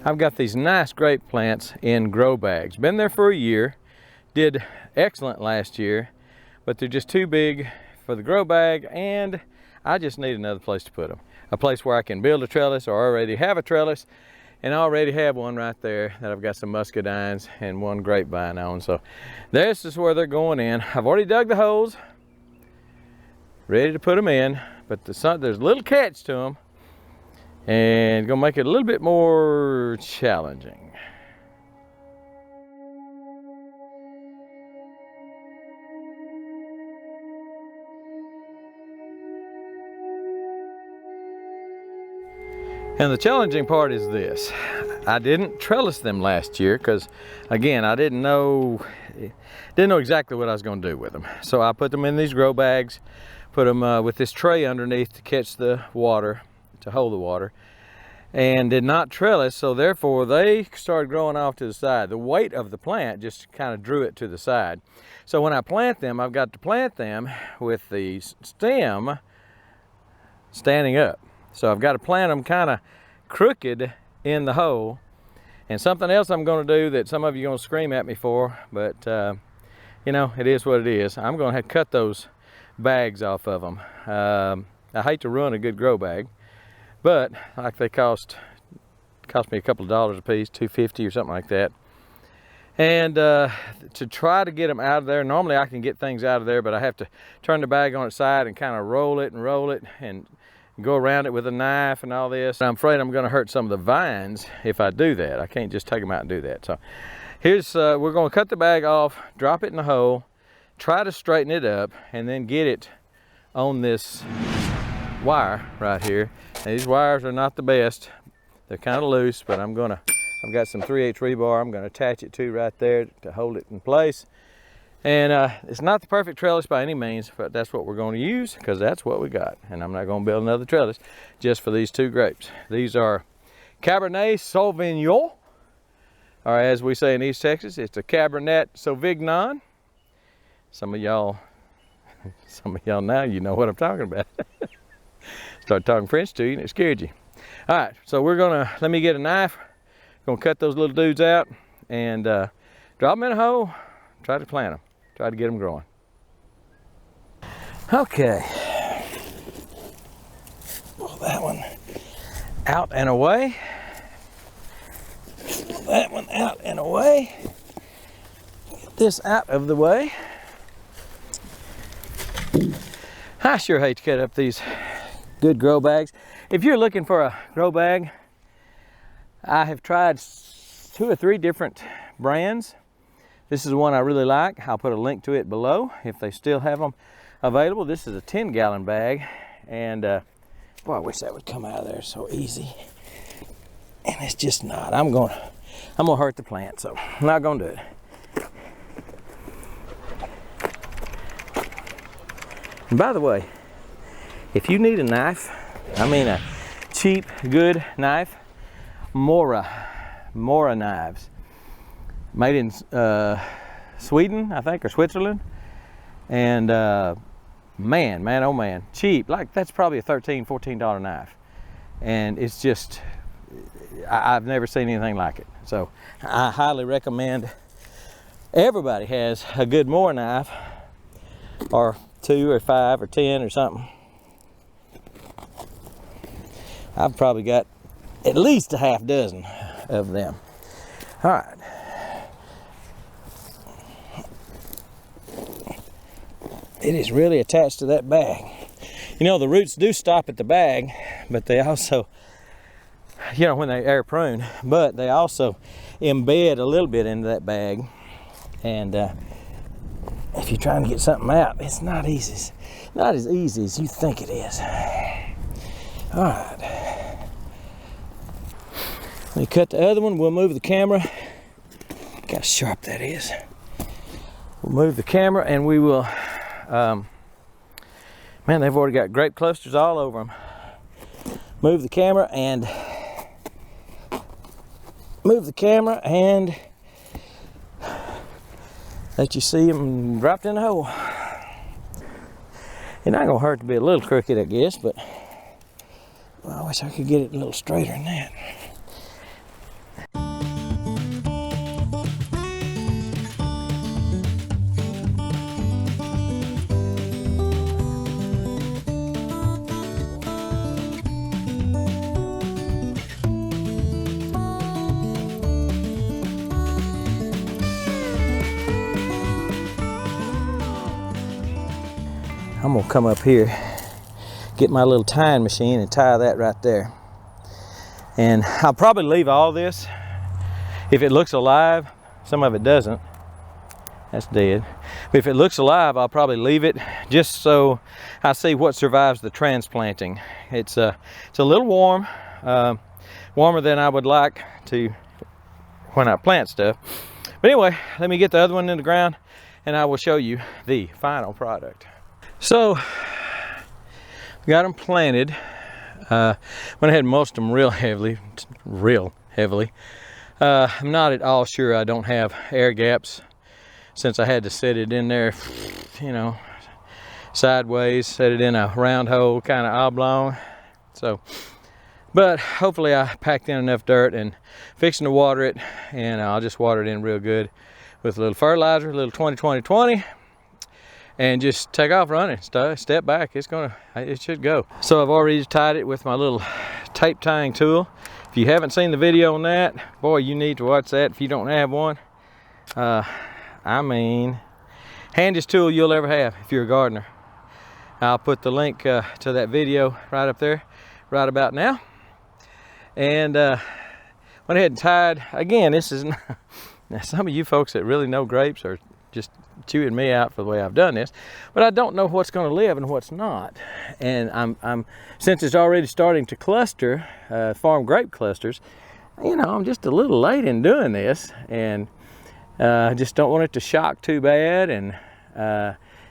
I've got these nice grape plants in grow bags. Been there for a year. Did excellent last year, but they're just too big for the grow bag, and I just need another place to put them. A place where I can build a trellis, or already have a trellis, and I already have one right there that I've got some muscadines and one grapevine on. So this is where they're going in. I've already dug the holes, ready to put them in, but there's a little catch to them, and gonna make it a little bit more challenging. And the challenging part is this. I didn't trellis them last year because, again, I didn't know exactly what I was going to do with them. So I put them in these grow bags, put them with this tray underneath to catch the water, to hold the water, and did not trellis, so therefore they started growing off to the side. The weight of the plant just kind of drew it to the side. So when I plant them, I've got to plant them with the stem standing up. So I've got to plant them kind of crooked in the hole. And something else I'm going to do that some of you are going to scream at me for, but you know, it is what it is. I'm going to have to cut those bags off of them. I hate to ruin a good grow bag, but like they cost me a couple of dollars a piece, $2.50 or something like that. And to try to get them out of there, normally I can get things out of there, but I have to turn the bag on its side and kind of roll it and go around it with a knife and all this. I'm afraid I'm going to hurt some of the vines if I do that. I can't just take them out and do that. So here's, we're going to cut the bag off, drop it in the hole, try to straighten it up, and then get it on this wire right here. Now, these wires are not the best. They're kind of loose, but I've got some 3/8 rebar I'm going to attach it to right there to hold it in place. And it's not the perfect trellis by any means, but that's what we're going to use because that's what we got. And I'm not going to build another trellis just for these two grapes. These are Cabernet Sauvignon, or as we say in East Texas, it's a Cabernet Sauvignon. Some of y'all now, you know what I'm talking about. Start talking French to you and it scared you. All right, so let me get a knife. Gonna cut those little dudes out and drop them in a hole, try to plant them. Try to get them growing. Okay. Pull that one out and away. Pull that one out and away. Get this out of the way. I sure hate to cut up these good grow bags. If you're looking for a grow bag, I have tried 2 or 3 different brands. This is the one I really like. I'll put a link to it below if they still have them available. This is a 10-gallon bag, and boy, I wish that would come out of there so easy. And it's just not. I'm gonna hurt the plant, so I'm not gonna do it. And by the way, if you need a knife, I mean a cheap, good knife, Mora knives. Made in Sweden, I think, or Switzerland. And man, oh man, cheap. Like that's probably a $13, $14 knife. And it's just, I've never seen anything like it. So I highly recommend everybody has a good Mora knife, or 2 or 5 or 10 or something. I've probably got at least a half dozen of them. All right. It is really attached to that bag. You know, the roots do stop at the bag, but they also, you know, when they air prune, but they also embed a little bit into that bag. And if you're trying to get something out, it's not easy. Not as easy as you think it is. All right. Let me cut the other one. We'll move the camera. Look how sharp that is. We'll move the camera and we will, man, they've already got grape clusters all over them. Move the camera and let you see them dropped in the hole. It's not gonna hurt to be a little crooked, I guess, but well, I wish I could get it a little straighter than that. I'm gonna come up here, get my little tying machine and tie that right there. And I'll probably leave all this. If it looks alive, some of it doesn't, that's dead. But if it looks alive, I'll probably leave it just so I see what survives the transplanting. It's a little warm, warmer than I would like to when I plant stuff. But anyway, let me get the other one in the ground and I will show you the final product. So, got them planted. Went ahead and mulched them real heavily. I'm not at all sure I don't have air gaps since I had to set it in there, you know, sideways, set it in a round hole, kind of oblong. So, but hopefully I packed in enough dirt and fixing to water it, and I'll just water it in real good with a little fertilizer, a little 20-20-20, and just take off running. Step back, it should go. So I've already tied it with my little tape tying tool. If you haven't seen the video on that, boy, you need to watch that if you don't have one. I mean, handiest tool you'll ever have if you're a gardener. I'll put the link to that video right up there, right about now. And went ahead and tied. Again, this is not, now some of you folks that really know grapes are just chewing me out for the way I've done this, but I don't know what's going to live and what's not. And I'm since it's already starting to cluster, farm grape clusters, you know, I'm just a little late in doing this, and I just don't want it to shock too bad. And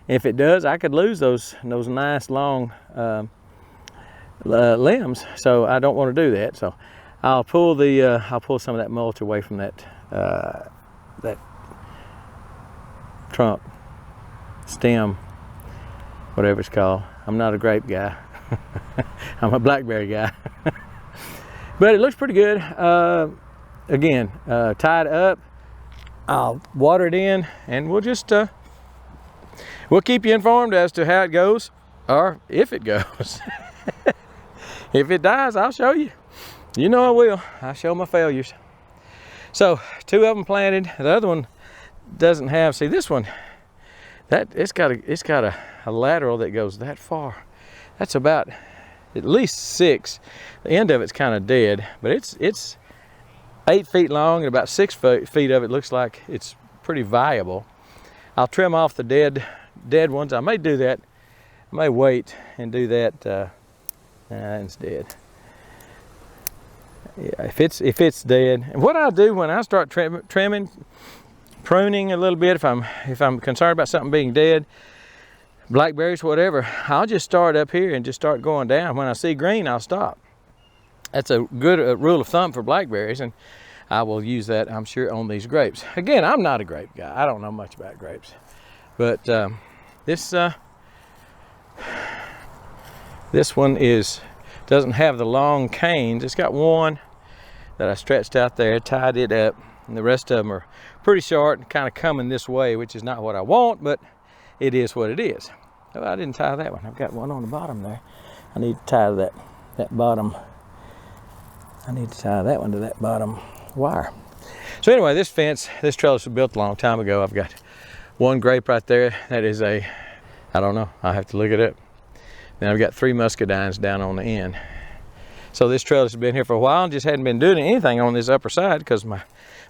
if it does, I could lose those nice long limbs, so I don't want to do that. So I'll pull some of that mulch away from that that trunk, stem, whatever it's called. I'm not a grape guy. I'm a blackberry guy. But it looks pretty good. Again, tied up. I'll water it in, and we'll just we'll keep you informed as to how it goes, or if it goes. If it dies, I'll show you. You know I will. I show my failures. So 2 of them planted. The other one doesn't have. See, this one, that it's got a lateral that goes that far. That's about at least 6. The end of it's kind of dead, but it's 8 feet long, and about 6 feet of it looks like it's pretty viable. I'll trim off the dead ones. I may do that. I may wait and do that. It's dead. Yeah, if it's dead. And what I do when I start trimming, pruning a little bit, if I'm concerned about something being dead, blackberries, whatever, I'll just start up here and just start going down. When I see green, I'll stop. That's a good rule of thumb for blackberries, and I will use that, I'm sure, on these grapes. Again, I'm not a grape guy. I don't know much about grapes, but this one doesn't have the long canes. It's got one that I stretched out there, tied it up, and the rest of them are pretty short and kind of coming this way, which is not what I want, but it is what it is. Oh, I didn't tie that one. I've got one on the bottom there. I need to tie that bottom. I need to tie that one to that bottom wire. So anyway, this trellis was built a long time ago. I've got one grape right there. That is I don't know. I'll have to look it up. Then I've got 3 muscadines down on the end. So this trellis has been here for a while and just hadn't been doing anything on this upper side because my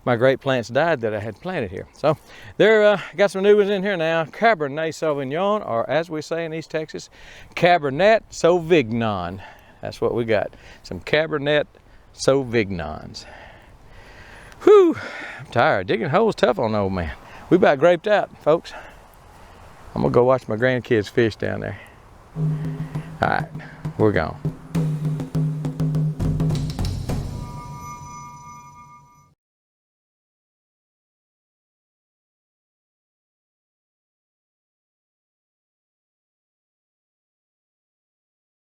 grape plants died that I had planted here. So there, got some new ones in here now. Cabernet Sauvignon, or as we say in East Texas, Cabernet Sauvignon. That's what we got. Some Cabernet Sauvignons. Whew, I'm tired. Digging holes tough on the old man. We about graped out, folks. I'm gonna go watch my grandkids fish down there. All right, we're gone.